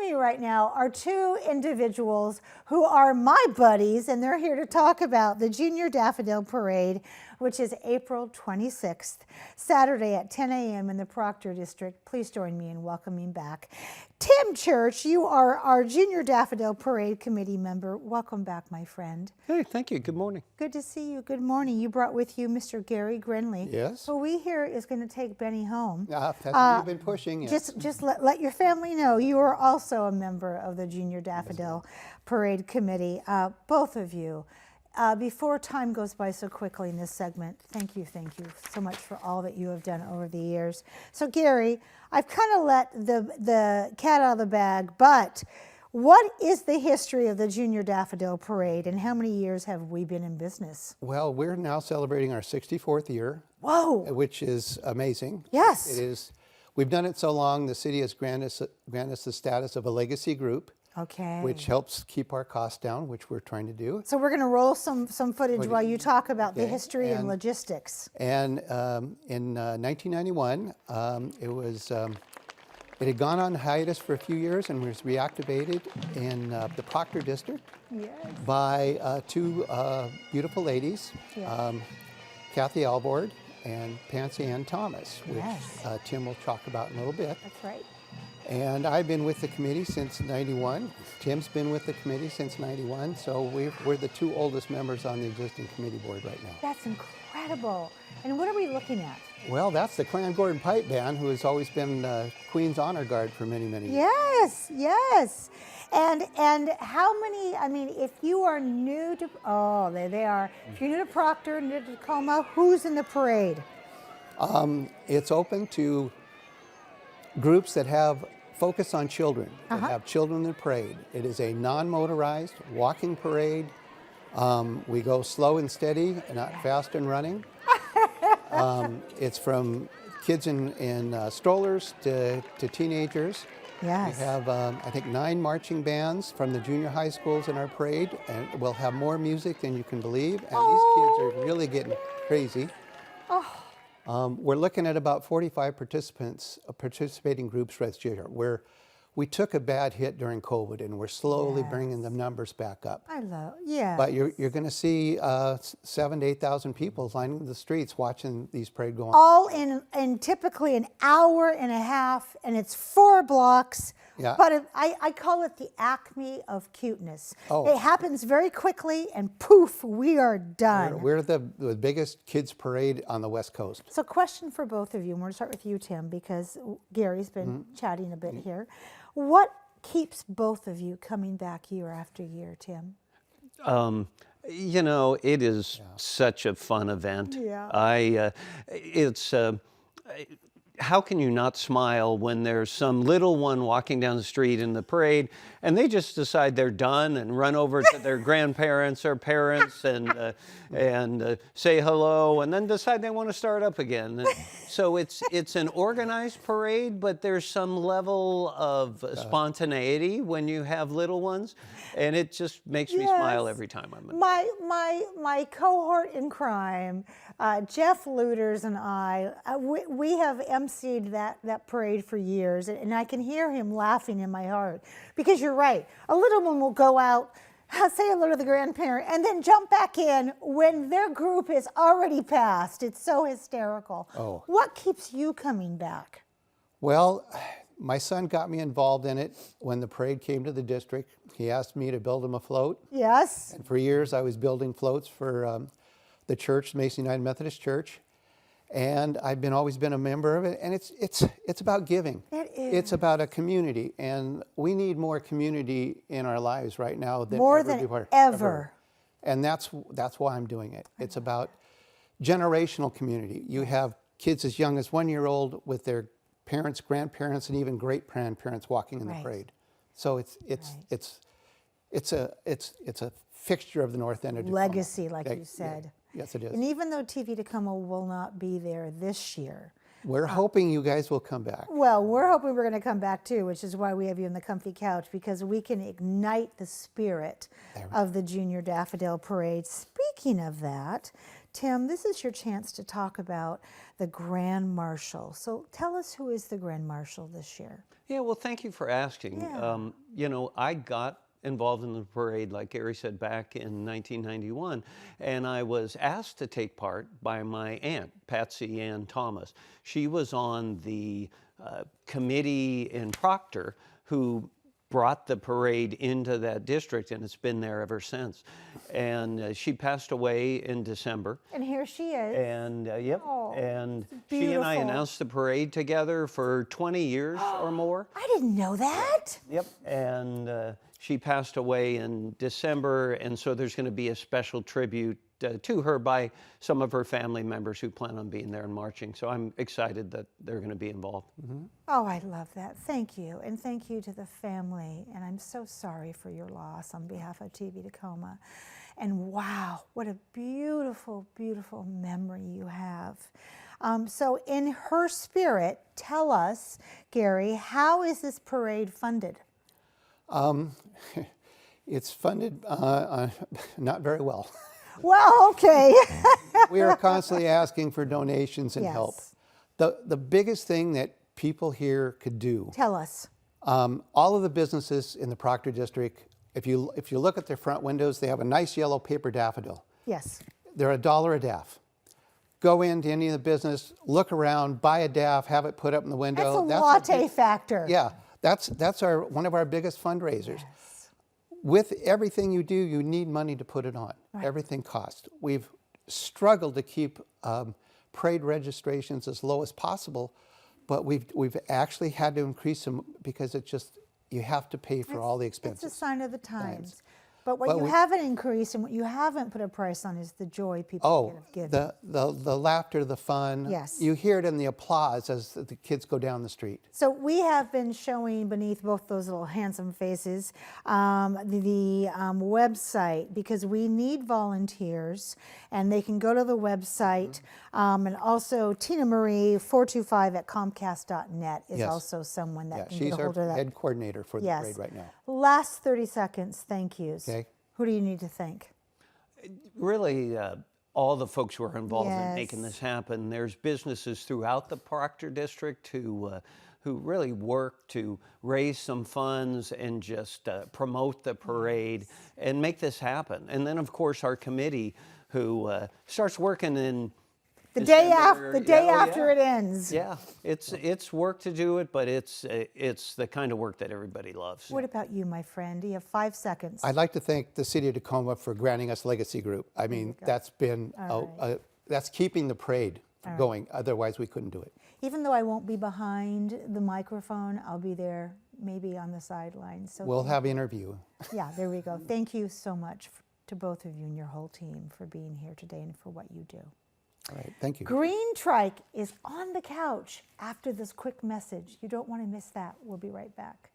me right now are two individuals who are my buddies, and they're here to talk about the Junior Daffodil Parade, which is April 26th, Saturday at 10 a.m. in the Proctor district. Please join me in welcoming back Tim Church. You are our Junior Daffodil Parade committee member. Welcome back, my friend. Hey, thank you. Good morning. Good to see you. Good morning. You brought with you Mr. Gary Grinley. Yes. Who we hear is going to take Benny home. That's what you've been pushing. Yes. Just let your family know you are also a member of the Junior Daffodil Parade Committee, both of you. Before time goes by so quickly in this segment, thank you so much for all that you have done over the years. So Gary, I've kind of let the cat out of the bag, but what is the history of the Junior Daffodil Parade, and how many years have we been in business? Well, we're now celebrating our 64th year. Whoa! Which is amazing. Yes. It is. We've done it so long, the city has granted us the status of a legacy group. Okay. Which helps keep our costs down, which we're trying to do. So we're going to roll some footage while you talk about the history and logistics. And in 1991, it had gone on hiatus for a few years and was reactivated in the Proctor district by two beautiful ladies, Kathy Alvord and Pansy Ann Thomas, which Tim will talk about in a little bit. That's right. And I've been with the committee since '91. Tim's been with the committee since '91, so we're the two oldest members on the existing committee board right now. That's incredible. And what are we looking at? Well, that's the Clan Gordon Pipe Band, who has always been Queen's Honor Guard for many, many years. Yes, yes. And how many, I mean, if you are new to, oh, there they are. If you're new to Proctor, new to Tacoma, who's in the parade? It's open to groups that have focus on children, that have children in the parade. It is a non-motorized walking parade. We go slow and steady, not fast and running. It's from kids in strollers to teenagers. Yes. We have, I think, 9 marching bands from the junior high schools in our parade, and we'll have more music than you can believe, and these kids are really getting crazy. We're looking at about 45 participating groups right here, where we took a bad hit during COVID, and we're slowly bringing the numbers back up. But you're going to see 7,000 to 8,000 people lining the streets watching these parade go on. All in typically an hour and a half, and it's 4 blocks. Yeah. But I call it the acme of cuteness. Oh. It happens very quickly, and poof, we are done. We're the biggest kids parade on the West Coast. So question for both of you, and we're going to start with you, Tim, because Gary's been chatting a bit here. What keeps both of you coming back year after year, Tim? You know, it is such a fun event. Yeah. How can you not smile when there's some little one walking down the street in the parade and they just decide they're done and run over to their grandparents or parents and say hello and then decide they want to start up again. And so it's an organized parade, but there's some level of spontaneity when you have little ones, and it just makes me smile every time I'm in. My cohort in crime, Jeff Luters and I, we have emceed that parade for years, and I can hear him laughing in my heart, because you're right. A little one will go out, say hello to the grandparent, and then jump back in when their group is already passed. It's so hysterical. Oh. What keeps you coming back? Well, my son got me involved in it when the parade came to the district. He asked me to build him a float. Yes. And for years I was building floats for the church, Mason United Methodist Church. And I've always been a member of it, and it's about giving. It is. It's about a community, and we need more community in our lives right now than more ever than before. ever. And that's why I'm doing it. It's about generational community. You have kids as young as 1 year old with their parents, grandparents, and even great grandparents walking in the parade. So it's a fixture of the North End of Tacoma. Legacy, like you said. Yes, it is. And even though TV Tacoma will not be there this year, we're hoping you guys will come back. Well, we're hoping we're going to come back too, which is why we have you on the comfy couch, because we can ignite the spirit of the Junior Daffodil Parade. Speaking of that, Tim, this is your chance to talk about the Grand Marshal. So tell us, who is the Grand Marshal this year? Yeah, well, thank you for asking. Yeah. You know, I got involved in the parade, like Gary said, back in 1991, and I was asked to take part by my aunt, Patsy Ann Thomas. She was on the committee in Proctor who brought the parade into that district, and it's been there ever since. And she passed away in December. And here she is. And yep, Oh, and it's she and I beautiful. announced the parade together for 20 years or more. I didn't know that. Yep, and she passed away in December, and so there's going to be a special tribute to her by some of her family members who plan on being there and marching. So I'm excited that they're going to be involved. Mm-hmm. Oh, I love that. Thank you. And thank you to the family. And I'm so sorry for your loss on behalf of TV Tacoma. And wow, what a beautiful, beautiful memory you have. So in her spirit, tell us, Gary, how is this parade funded? It's funded not very well. Well, okay. We are constantly asking for donations and help. Yes. The biggest thing that people here could do, Tell us. all of the businesses in the Proctor district, if you look at their front windows, they have a nice yellow paper daffodil. Yes. They're $1 a daff. Go into any of the business, look around, buy a daff, have it put up in the window. That's a our latte big- factor. Yeah, that's one of our biggest fundraisers. Yes. With everything you do, you need money to put it on. Right. Everything costs. We've struggled to keep parade registrations as low as possible, but we've actually had to increase them because it just, you have to pay for all the expenses. It's a sign of the times. But what But you we- haven't increased and what you haven't put a price on is the joy people give. The laughter, the fun. Yes. You hear it in the applause as the kids go down the street. So we have been showing beneath both those little handsome faces the website, because we need volunteers, and they can go to the website. And also Tina Marie 425 at comcast.net is Yes. also someone that Yeah, can she's get a our hold of that. head coordinator for the Yes. parade right now. Last 30 seconds, thank yous. Okay. Who do you need to thank? Really, all the folks who are involved in Yes. making this happen. There's businesses throughout the Proctor district who really work to raise some funds and just promote the parade and make this happen. And then, of course, our committee who starts working in The day December. after it ends. Yeah, it's work to do it, but it's the kind of work that everybody loves. What about you, my friend? You have 5 seconds. I'd like to thank the city of Tacoma for granting us Legacy Group. I mean, that's been, that's keeping the parade going. Otherwise, we couldn't do it. Even though I won't be behind the microphone, I'll be there maybe on the sidelines. So We'll have interview. yeah, there we go. Thank you so much to both of you and your whole team for being here today and for what you do. All right, thank you. Green Trike is on the couch after this quick message. You don't want to miss that. We'll be right back.